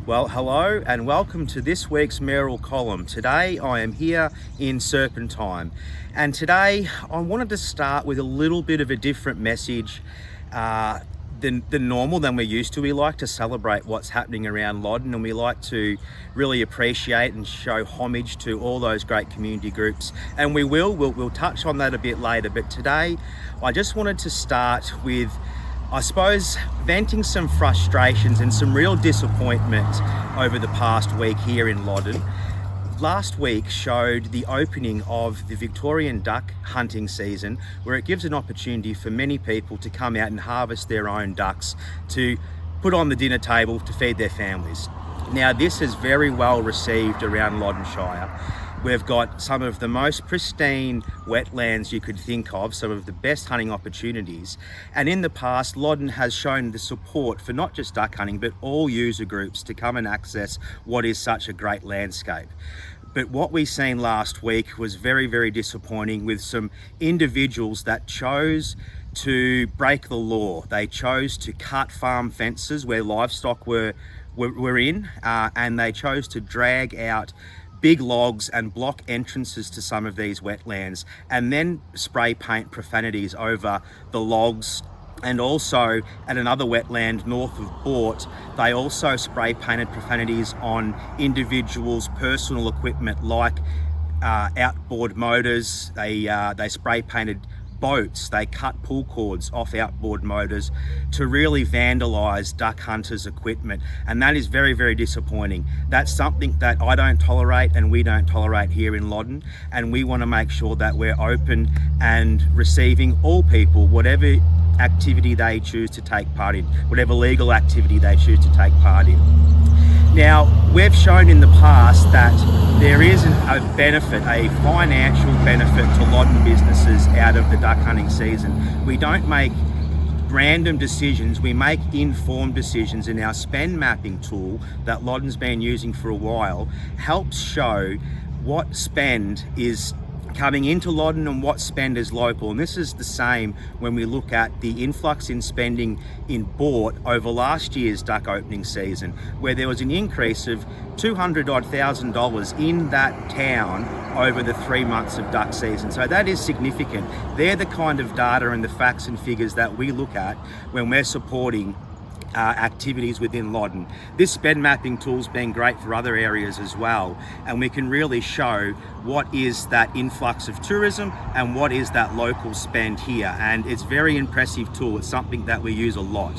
Well, hello and welcome to this week's Mayoral column. Today I am here in Serpentine, and today I wanted to start with a little bit of a different message than normal, than we're used to. We like to celebrate what's happening around Loddon, and we like to really appreciate and show homage to all those great community groups, and we'll touch on that a bit later. But today I just wanted to start with, I suppose, venting some frustrations and some real disappointment over the past week here in Loddon. Last week showed the opening of the Victorian duck hunting season, where it gives an opportunity for many people to come out and harvest their own ducks to put on the dinner table to feed their families. Now, this is very well received around Loddon Shire. We've got some of the most pristine wetlands you could think of, some of the best hunting opportunities. And in the past, Loddon has shown the support for not just duck hunting, but all user groups to come and access what is such a great landscape. But what we seen last week was very, very disappointing, with some individuals that chose to break the law. They chose to cut farm fences where livestock were in, and they chose to drag out big logs and block entrances to some of these wetlands, and then spray paint profanities over the logs. And also at another wetland north of Bort, they also spray painted profanities on individuals' personal equipment, like outboard motors. They spray painted boats. They cut pull cords off outboard motors to really vandalize duck hunters' equipment, and that is very, very disappointing. That's something that I don't tolerate, and we don't tolerate here in Loddon, and we want to make sure that we're open and receiving all people, whatever activity they choose to take part in, whatever legal activity they choose to take part in. Now, we've shown in the past that there is a benefit, a financial benefit to Loddon businesses out of the duck hunting season. We don't make random decisions, we make informed decisions, and our spend mapping tool that Loddon's been using for a while helps show what spend is coming into Loddon and what spend is local. And this is the same when we look at the influx in spending in Bort over last year's duck opening season, where there was an increase of $200,000 in that town over the 3 months of duck season. So that is significant. They're the kind of data and the facts and figures that we look at when we're supporting activities within Loddon. This spend mapping tool's been great for other areas as well, and we can really show what is that influx of tourism and what is that local spend here, and it's a very impressive tool. It's something that we use a lot.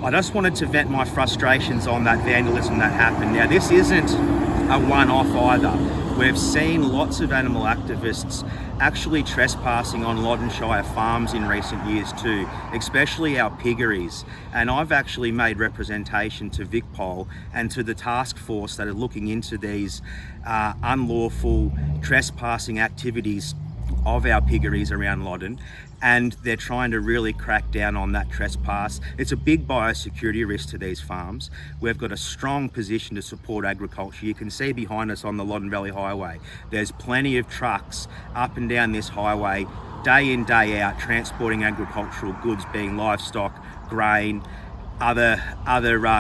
I just wanted to vent my frustrations on that vandalism that happened. Now, this isn't a one-off either. We've seen lots of animal activists actually trespassing on Loddon Shire farms in recent years too, especially our piggeries. And I've actually made representation to VicPol and to the task force that are looking into these unlawful trespassing activities of our piggeries around Loddon, and they're trying to really crack down on that trespass. It's a big biosecurity risk to these farms. We've got a strong position to support agriculture. You can see behind us on the Loddon Valley Highway, there's plenty of trucks up and down this highway, day in, day out, transporting agricultural goods, being livestock, grain, other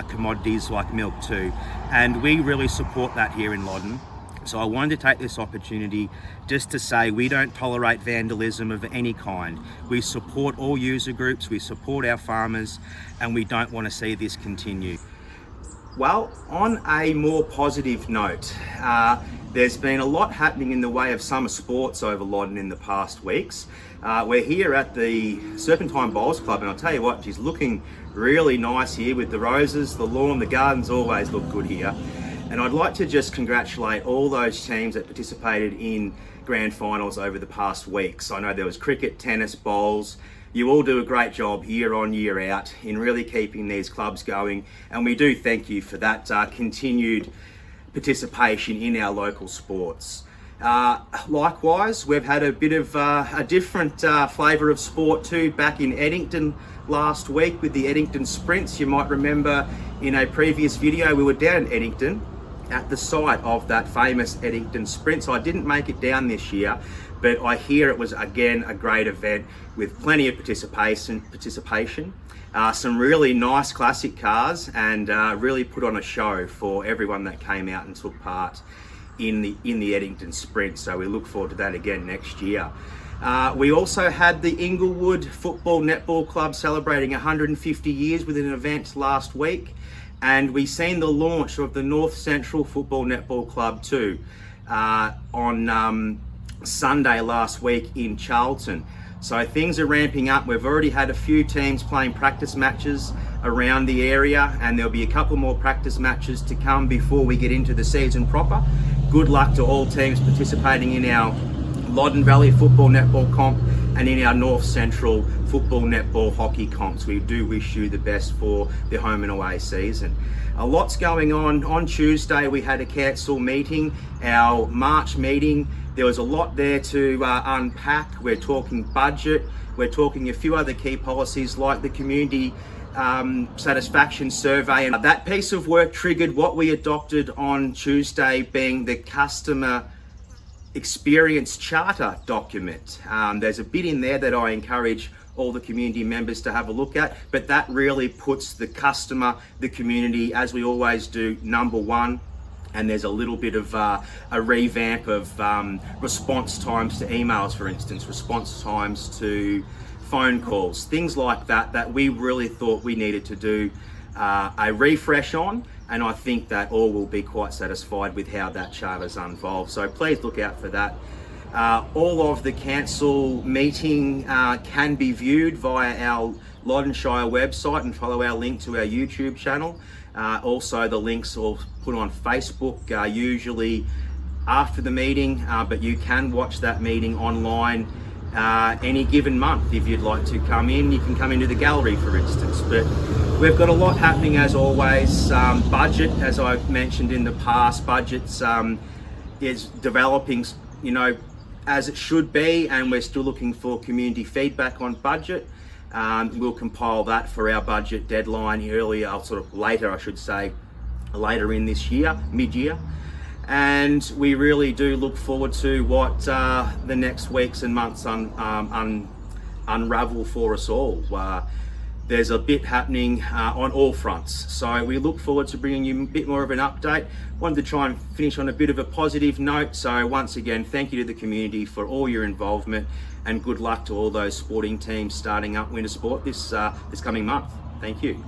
commodities like milk too. And we really support that here in Loddon. So I wanted to take this opportunity just to say we don't tolerate vandalism of any kind. We support all user groups, we support our farmers, and we don't want to see this continue. Well, on a more positive note, there's been a lot happening in the way of summer sports over Loddon in the past weeks. We're here at the Serpentine Bowls Club, and I'll tell you what, she's looking really nice here with the roses, the lawn, the gardens always look good here. And I'd like to just congratulate all those teams that participated in grand finals over the past weeks. I know there was cricket, tennis, bowls. You all do a great job year on, year out in really keeping these clubs going. And we do thank you for that continued participation in our local sports. Likewise, we've had a bit of a different flavour of sport too back in Eddington last week with the Eddington Sprints. You might remember in a previous video we were down in Eddington at the site of that famous Eddington Sprint. So I didn't make it down this year, but I hear it was again a great event with plenty of participation, some really nice classic cars, and really put on a show for everyone that came out and took part in the Eddington Sprint. So we look forward to that again next year. We also had the Inglewood Football Netball Club celebrating 150 years with an event last week, and we seen the launch of the North Central Football Netball Club too on Sunday last week in Charlton. So things are ramping up. We've already had a few teams playing practice matches around the area, and there'll be a couple more practice matches to come before we get into the season proper. Good luck to all teams participating in our Loddon Valley Football Netball Comp and in our North Central Football Netball Hockey Comps. We do wish you the best for the home and away season. A lot's going on. On Tuesday we had a council meeting, our March meeting. There was a lot there to unpack. We're talking budget, we're talking a few other key policies like the community satisfaction survey, and that piece of work triggered what we adopted on Tuesday, being the customer experience charter document. There's a bit in there that I encourage all the community members to have a look at, but that really puts the customer, the community, as we always do, number one. And there's a little bit of a revamp of response times to emails, for instance, response times to phone calls, things like that, that we really thought we needed to do a refresh on. And I think that all will be quite satisfied with how that charter's unfolded. So please look out for that. All of the council meeting can be viewed via our Loddon Shire website, and follow our link to our YouTube channel. Also, the links are put on Facebook, usually after the meeting, but you can watch that meeting online any given month. If you'd like to come in, you can come into the gallery, for instance. But we've got a lot happening as always. Budget, as I've mentioned in the past, budgets is developing, as it should be, and we're still looking for community feedback on budget. We'll compile that for our budget deadline later in this year, mid-year. And we really do look forward to what the next weeks and months unravel for us all. There's a bit happening on all fronts. So we look forward to bringing you a bit more of an update. Wanted to try and finish on a bit of a positive note. So once again, thank you to the community for all your involvement, and good luck to all those sporting teams starting up winter sport this coming month. Thank you.